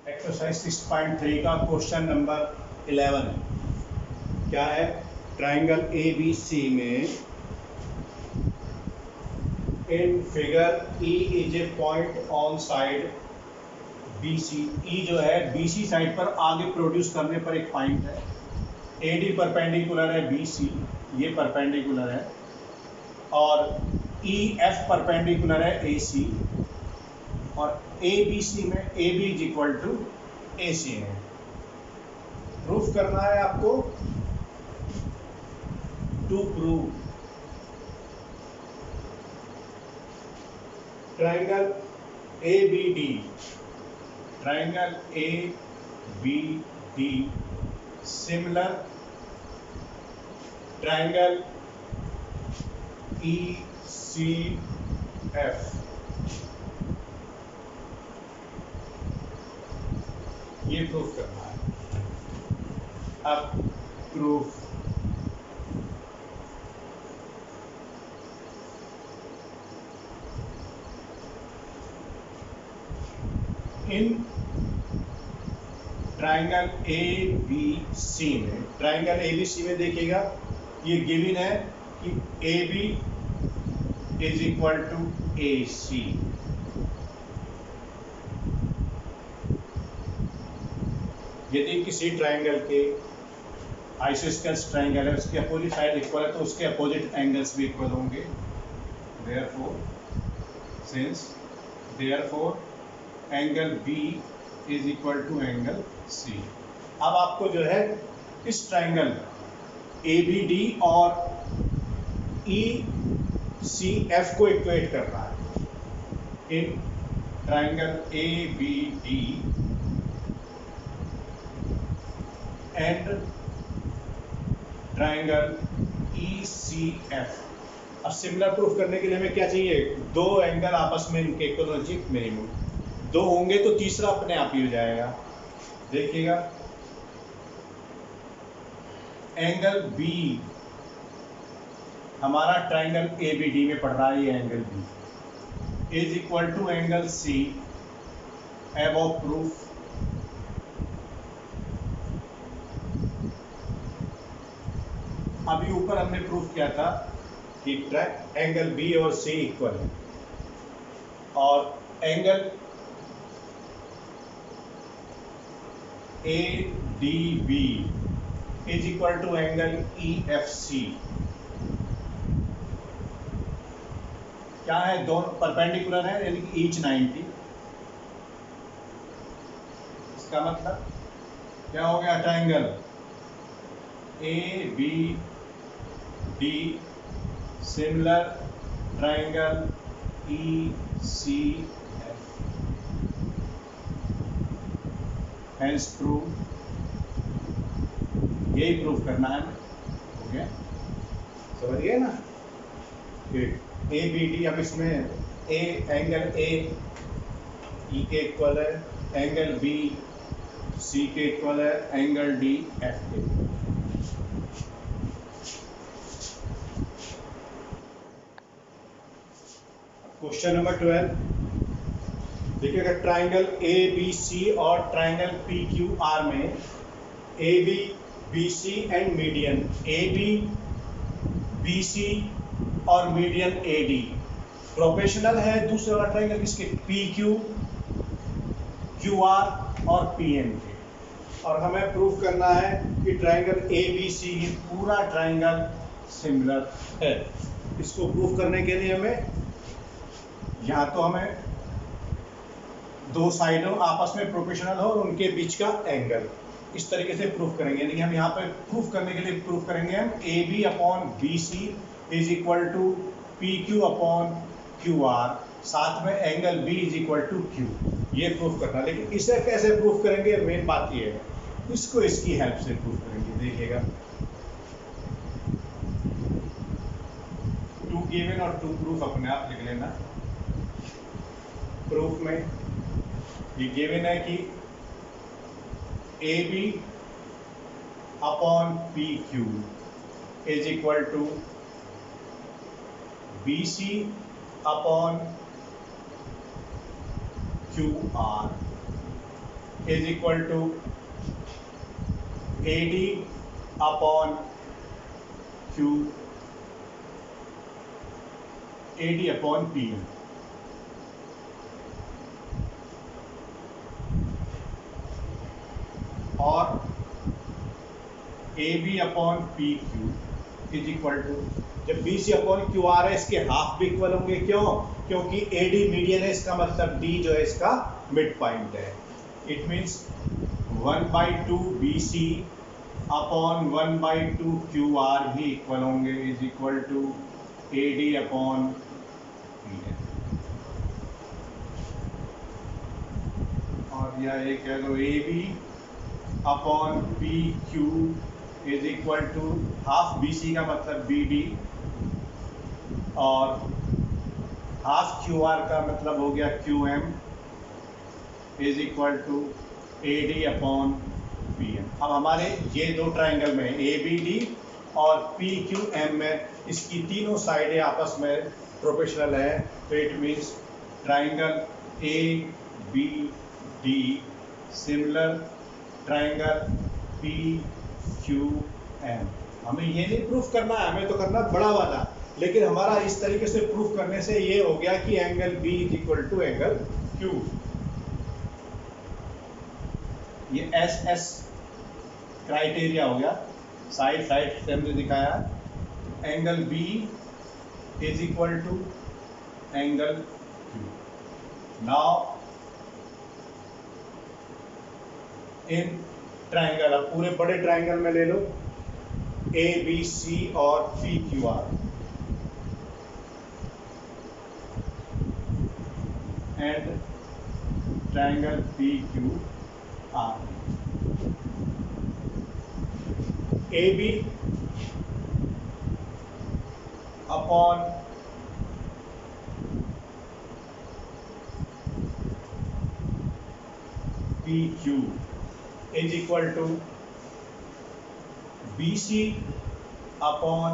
Exercise 6.3 का question number 11 है। क्या है? ट्राइंगल ए बी सी में in figure E is a point on side B C. E जो है बी सी साइड पर आगे प्रोड्यूस करने पर एक पॉइंट है। ए डी परपेंडिकुलर है बी सी, ये परपेंडिकुलर है, और ई एफ परपेंडिकुलर है ए सी, और ए बी सी में A B is equal to A C है। प्रूफ करना है आपको। To prove triangle A B D, triangle A B D similar triangle E C F, ये प्रूफ करना है। अब proof in triangle A B C में, ट्राइंगल ए बी सी में देखिएगा ये गिवन है कि A B is equal to A C. यदि किसी ट्राइंगल के आइसोस्केल्स ट्राइंगल है, उसके अपोजिट साइड इक्वल है, तो उसके अपोजिट एंगल्स भी इक्वल होंगे। Therefore angle B is equal to angle C. अब आपको जो है इस ट्राइंगल ए बी डी और ई सी एफ को इक्वेट करना है। In triangle A B D and triangle E C F. अब सिमिलर प्रूफ करने के लिए हमें क्या चाहिए? दो एंगल आपस में इनके इक्वल मिनिमम दो होंगे तो तीसरा अपने आप ही हो जाएगा। देखिएगा एंगल बी हमारा ट्राइंगल ए बी डी में पड़ रहा है, ये angle B is equal to angle C. Above proof अभी ऊपर हमने प्रूफ किया था कि एंगल बी और सी इक्वल है, और angle A D B is equal to angle E F C. क्या है? दोनों परपेंडिकुलर है, यानी कि ईच 90। इसका मतलब क्या हो गया? Triangle A B D similar triangle E C F. Hence prove, यही प्रूफ करना है। हो गया? समझ गए ना? ए बी डी, अब इसमें ए एंगल ए ई के इक्वल है, एंगल बी सी के इक्वल है, एंगल डी एफ के इक्वल है। क्वेश्चन नंबर 12 देखिएगा, ट्राइंगल ए बी सी और ट्राइंगल पी क्यू आर में A B B C and median A B B C और मीडियन ए डी प्रोफेशनल है। दूसरे वाला ट्राइंगल किसके? पी क्यू, क्यू आर और पी एन के। और हमें प्रूफ करना है कि ट्राइंगल ए बी सी पूरा ट्राइंगल सिमिलर है। इसको प्रूफ करने के लिए हमें या तो हमें दो साइडों आपस में प्रोपोर्शनल हो और उनके बीच का एंगल, इस तरीके से प्रूफ करेंगे। यानी हम यहाँ पे प्रूफ करने के लिए प्रूफ करेंगे हम A B upon B C is equal to P Q upon Q R, साथ में angle B is equal to Q, ये प्रूफ करना। लेकिन इसे कैसे प्रूफ करेंगे? मेन बात ये है, इसको इसकी हेल्प से प्रूफ करेंगे। देखिएगा टू गिवन और टू प्रूफ अपने आप लिख लेना। प्रूफ में ये गिवन है कि A B upon P Q is equal to B C upon Q R. Is equal to AD upon Q, AD upon PM। और AB upon PQ is equal to, जब BC अपॉन QR है इसके half भी equal होंगे, क्यों? क्योंकि AD median है, इसका मतलब D जो है इसका मिड पॉइंट है। It means 1/2 BC upon 1/2 QR भी इक्वल होंगे, is equal to AD upon PM। और यह एक है तो AB upon PQ is equal to half BC का मतलब BD, और हाफ QR का मतलब हो गया QM is equal to AD upon PM। अब हमारे ये दो ट्राइंगल में ABD और PQM में इसकी तीनों साइडें आपस में प्रोपोर्शनल है, तो it means triangle ABD similar triangle PQM। हमें ये नहीं प्रूफ करना है, हमें तो करना बड़ा वाला, लेकिन हमारा इस तरीके से प्रूफ करने से ये हो गया कि angle B is equal to angle Q। ये SS क्राइटेरिया हो गया, साइड से हमने दिखाया angle B is equal to angle Q। Now in triangle, अब पूरे बड़े ट्राइंगल में ले लो ABC और PQR, and triangle PQR। AB upon PQ is equal to BC upon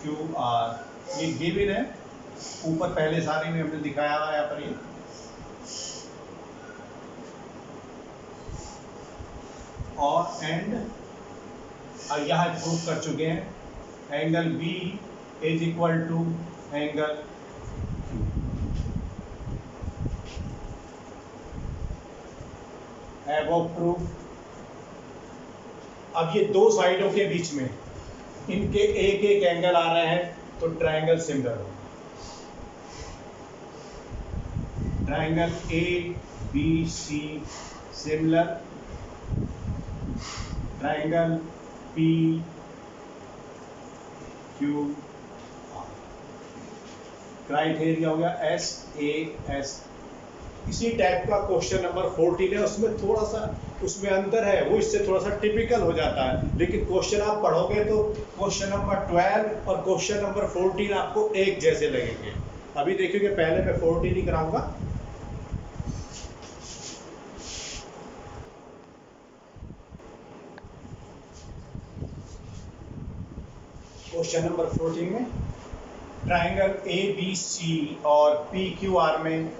QR। ये गिवन है ऊपर पहले सारे में हमने दिखाया हुआ है यहाँ पर, ये और एंड यहाँ प्रूफ कर चुके हैं angle B is equal to angle Q। है वो प्रूफ। अब ये दो साइडों के बीच में इनके एक एक एंगल आ रहे हैं, तो ट्राइंगल सिमिलर हो। Triangle ABC similar, triangle PQR। Criteria हो गया SAS। इसी टाइप का क्वेश्चन नंबर 14 है, उसमें थोड़ा सा उसमें अंतर है, वो इससे थोड़ा सा टिपिकल हो जाता है, लेकिन क्वेश्चन आप पढ़ोगे तो क्वेश्चन नंबर 12 और क्वेश्चन नंबर 14 आपको एक जैसे लगेंगे। अभी देखिए पहले मैं 14 ही कराऊंगा। क्वेश्चन नंबर 14 में ट्राइंगल ABC और PQR में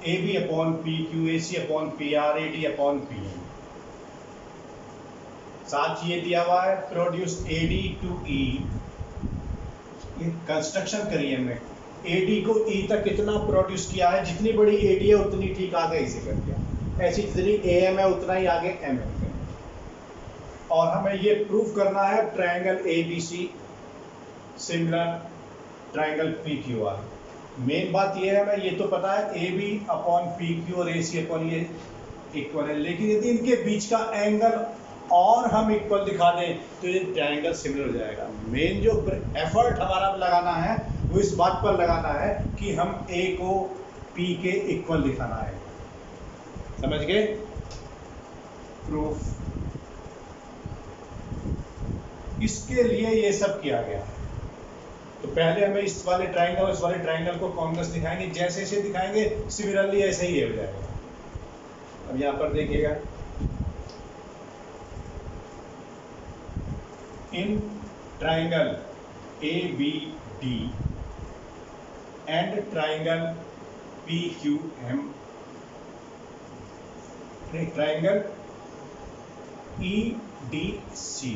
AB upon PQ, AC upon PR, AD upon PM। साथ ये दिया हुआ है प्रोड्यूस AD टू E। ये कंस्ट्रक्शन करिए हमने, AD को E तक कितना प्रोड्यूस किया है, जितनी बड़ी AD है उतनी ठीक आगे इसे कर दिया, ऐसी जितनी AM है उतना ही आगे MM है। और हमें ये प्रूफ करना है triangle ABC similar triangle PQR। Main बात ये है, हमें ये तो पता है AB अपॉन PQ और AC अपॉन ये इक्वल है, लेकिन यदि इनके बीच का एंगल और हम इक्वल दिखा दें तो ये ट्राइंगल सिमिलर हो जाएगा। मेन जो एफर्ट हमारा लगाना है वो इस बात पर लगाना है कि हम A को P के इक्वल दिखाना है। समझ गए? प्रूफ। इसके लिए ये सब किया गया है। तो पहले हमें इस वाले ट्राइंगल और इस वाले ट्राइंगल को कॉन्ग्रेस दिखाएंगे, जैसे जैसे दिखाएंगे सिमिलरली ऐसे ही हो जाएगा। अब यहाँ पर देखिएगा, in triangle ABD and triangle PQM नहीं, ट्राइंगल ई डी सी,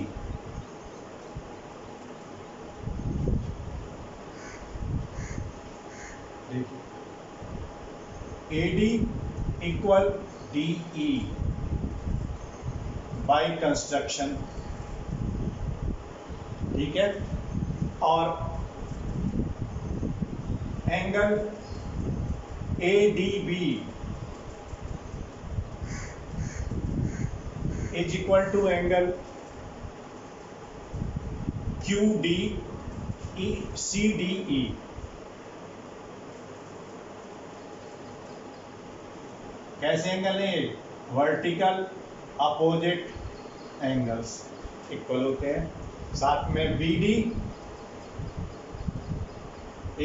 देखिए A D equal D E by construction, ठीक है, और angle A D B is equal to angle Q D E C D E. कैसे angle है? Vertical opposite angles equal होते हैं। साथ में B D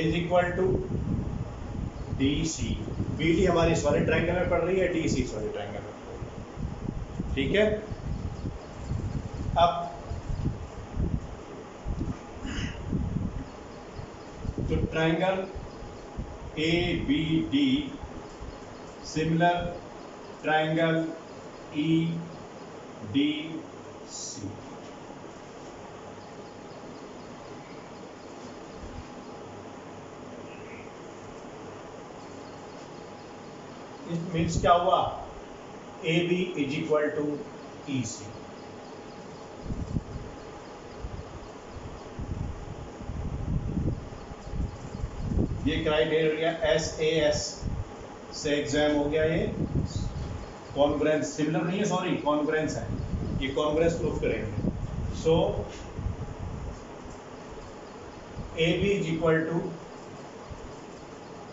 is equal to D C. B D हमारी इस वाले ट्राइंगल में पड़ रही है, डी सी इस वाले ट्राइंगल में पड़ रही है, ठीक है। अब तो triangle A B D similar triangle E D C. It means क्या हुआ? A B is equal to E C. ये क्राइटेरिया एस ए एस से एग्जाम हो गया। ये कॉन्ग्रेंस सिमिलर नहीं है, सॉरी कॉन्ग्रेंस है, ये कॉन्ग्रेंस प्रूफ करेंगे। So A B is equal to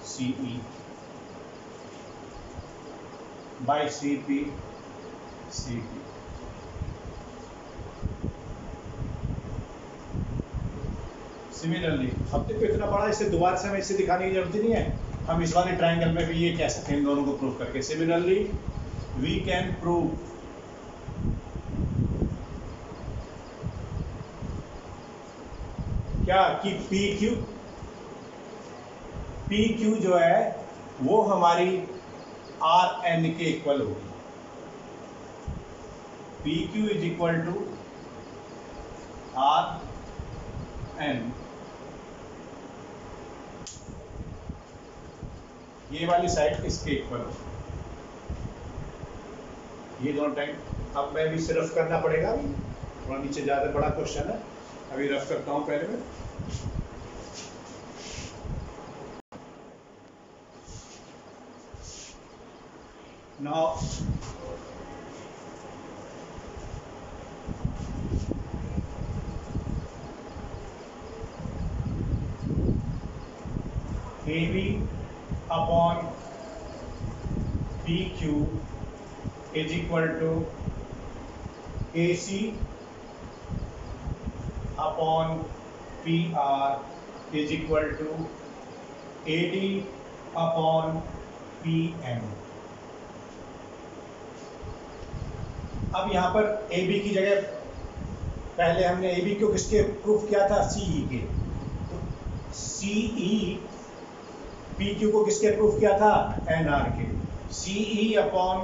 C E by C P C P. Similarly अब तक इतना बड़ा, इसे दोबारा से हमें इसे दिखाने की जरूरत नहीं है। हम इस वाले ट्राइंगल में भी ये कह सकते हैं, इन दोनों को प्रूव करके। सिमिलरली वी कैन प्रूव क्या कि पी क्यू जो है वो हमारी आर एन के इक्वल होगी। P Q is equal to R N. ये वाली साइड इसके इक्वल हो, ये दोनों टाइम। अब मैं भी सिर्फ करना पड़ेगा, थोड़ा नीचे ज्यादा बड़ा क्वेश्चन है, अभी रफ करता हूं पहले में। Now A B upon P Q is equal to A C upon P R is equal to A D upon P M. अब यहाँ पर ए बी की जगह पहले हमने ए बी को किसके प्रूफ किया था? सी ई के। तो सी ई पी क्यू को किसके प्रूफ किया था? N R K. C E upon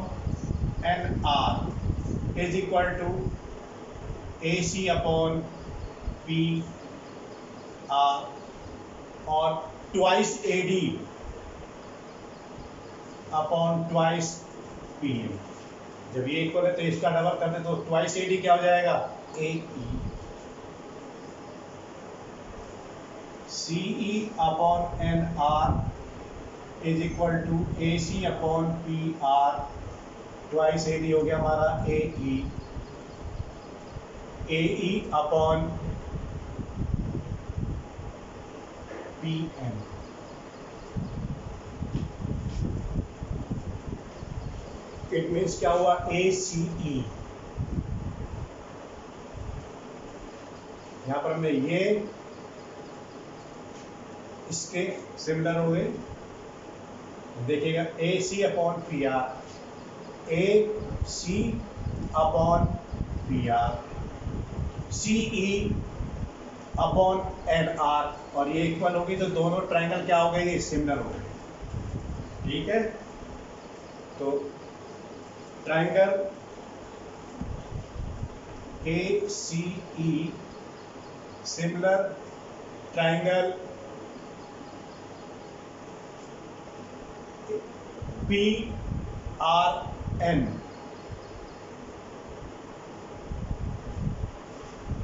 N R is equal to A C upon P R और twice A D upon twice P M. जब ये इक्वल है तो इसका डबल कर दे तो ट्वाइस ए डी क्या हो जाएगा? A E. C E upon N R is equal to A C upon P R. Twice A D हो गया हमारा A E upon P M. It means क्या हुआ? ए सी ई। यहां पर हमने ये इसके सिमिलर हो गए, देखिएगा A C upon P are, A C upon P are, C E upon N are, और ये इक्वल होगी तो दोनों ट्राइंगल क्या हो गए? सिमिलर हो गए, ठीक है। तो triangle A C E similar triangle P R N.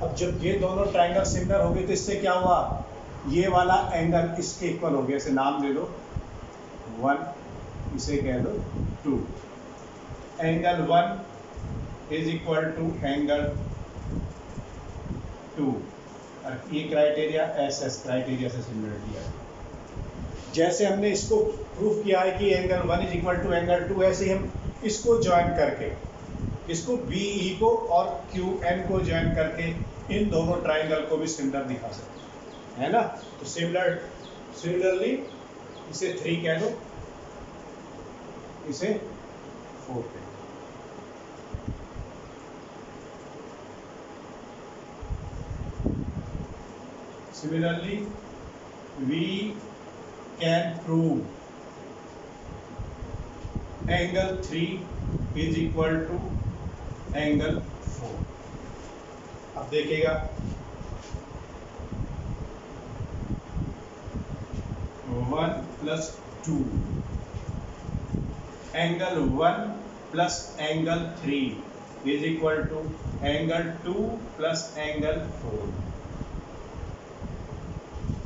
अब जब ये दोनों ट्राइंगल सिमिलर हो गए तो इससे क्या हुआ, ये वाला एंगल इसके इक्वल हो गया। इसे नाम दे दो 1, इसे कह दो 2। Angle 1 is equal to angle 2। ये क्राइटेरिया एस क्राइटेरिया से सिमिलर किया है। जैसे हमने इसको प्रूफ किया है कि angle 1 is equal to angle 2, ऐसे हम इसको ज्वाइन करके, इसको बी ई को और क्यू एन को ज्वाइन करके इन दोनों ट्राइंगल को भी सिमिलर दिखा सकते हैं, है ना। तो सिमिलरली इसे 3 कह दो, इसे 4 कह दो। Similarly, we can prove angle 3 is equal to angle 4। अब देखिएगा 1 plus 2 angle 1 plus angle 3 is equal to angle 2 plus angle 4।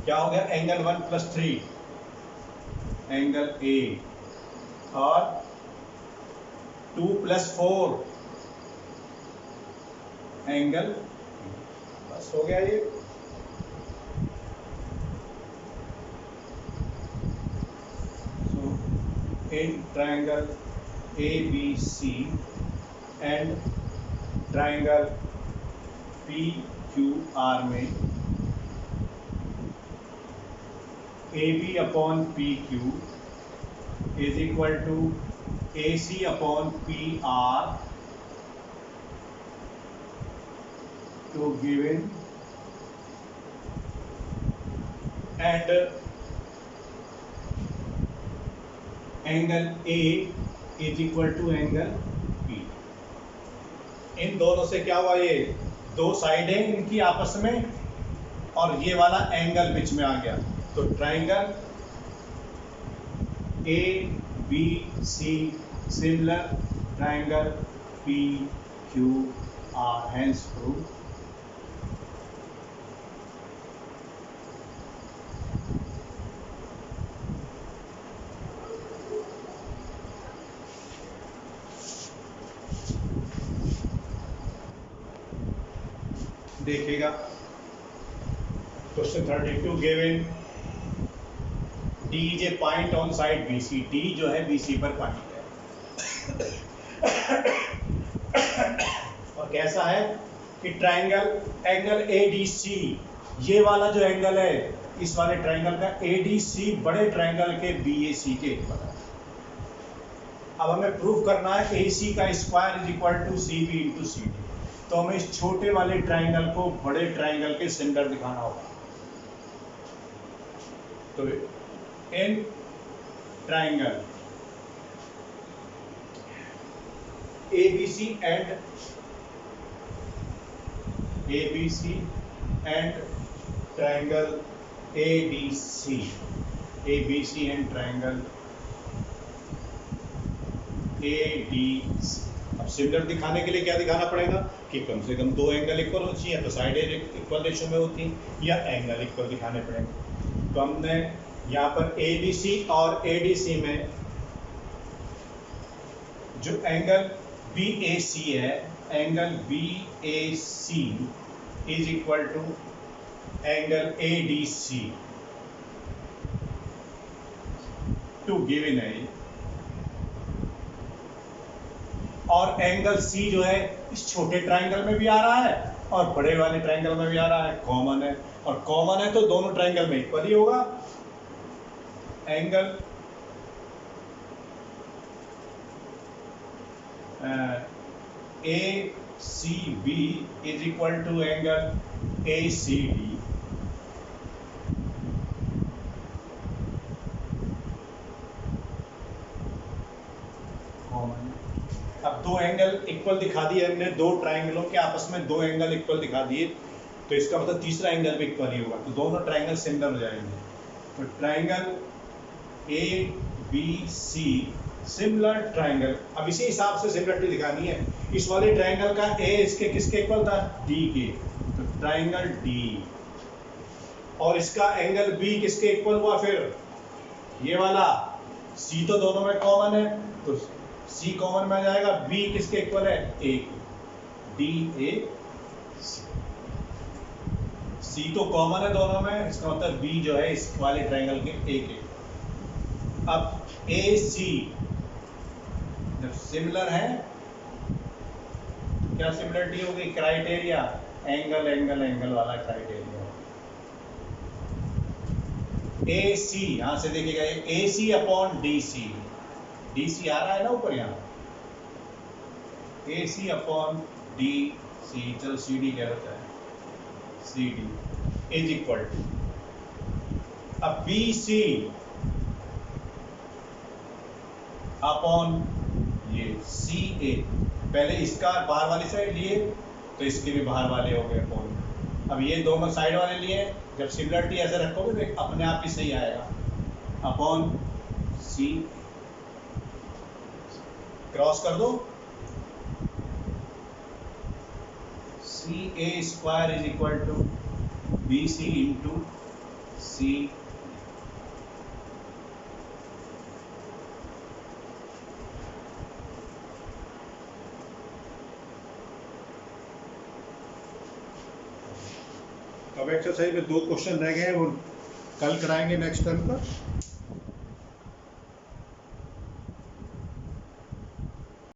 क्या हो गया, एंगल 1 प्लस 3 एंगल ए और 2 प्लस 4 एंगल, बस हो गया ये। So in triangle A B C and triangle P Q R में AB upon PQ is equal to AC upon PR to given, and angle A is equal to angle P। इन दोनों से क्या हुआ, ये दो साइडें इनकी आपस में और ये वाला एंगल बीच में आ गया। तो triangle A B C similar triangle P Q R, hence prove. देखिएगा question 32 given D is a point on side BC। D जो है BC पर पॉइंट है और कैसा है कि ट्राइंगल एंगल ADC, ये वाला जो एंगल है इस वाले ट्राइंगल का ADC बड़े ट्राइंगल के BAC के इक्वल है। अब हमें प्रूव करना है AC का square is equal to CB into CD। तो हमें इस छोटे वाले ट्राइंगल को बड़े ट्राइंगल के सेंटर दिखाना होगा। तो in triangle ABC and triangle ADC, ABC and triangle ADC। अब सिमिलर दिखाने के लिए क्या दिखाना पड़ेगा कि कम से कम दो एंगल इक्वल होनी चाहिए, तो साइडें इक्वल रेशो में होती हैं, या एंगल इक्वल दिखाने पड़ेंगे। तो हमने यहाँ पर ABC और ADC में जो एंगल BAC है, angle BAC is equal to angle ADC टू गिवन है, और एंगल C जो है इस छोटे ट्राइंगल में भी आ रहा है और बड़े वाले ट्राइंगल में भी आ रहा है, कॉमन है, और कॉमन है तो दोनों ट्राइंगल में इक्वल ही होगा। Angle ACB is equal to angle ACD, common. अब दो एंगल इक्वल दिखा दिए हमने, दो ट्राइंगलों के आपस में दो एंगल इक्वल दिखा दिए, तो इसका मतलब तीसरा एंगल भी इक्वल ही होगा, तो दोनों ट्राइंगल सिमिलर हो जाएंगे। तो triangle A B C similar triangle, अब इसी हिसाब से सिमिलरिटी दिखानी है। इस वाले ट्राइंगल का ए इसके किसके इक्वल था, डी के, तो ट्राइंगल डी, और इसका एंगल बी किसके इक्वल हुआ, फिर ये वाला सी तो दोनों में कॉमन है, तो सी कॉमन में आ जाएगा, बी किसके इक्वल है, ए, डी ए सी तो कॉमन है दोनों में, इसका मतलब बी जो है इस वाले ट्राइंगल के ए के। अब ए सी जब सिमिलर है, क्या सिमिलरिटी होगी, क्राइटेरिया, एंगल एंगल एंगल वाला क्राइटेरिया। ए सी यहां से देखिएगा, A C upon D C, D C आ रहा है ना ऊपर यहाँ, ए सी अपॉन डी सी, चलो सी डी क्या होता है, C D is equal to, अब बी सी अपॉन ये सी ए, पहले इसका बाहर वाली साइड लिए तो इसके भी बाहर वाले हो गए अपॉन, अब ये दोनों साइड वाले लिए, जब सिमिलरिटी ऐसे रखोगे तो अपने आप ही सही आएगा, अपॉन सी, क्रॉस कर दो, C A square is equal to B C into C, अब एक्सरसाइज में दो क्वेश्चन रह गए हैं, वो कल कराएंगे नेक्स्ट टर्म पर।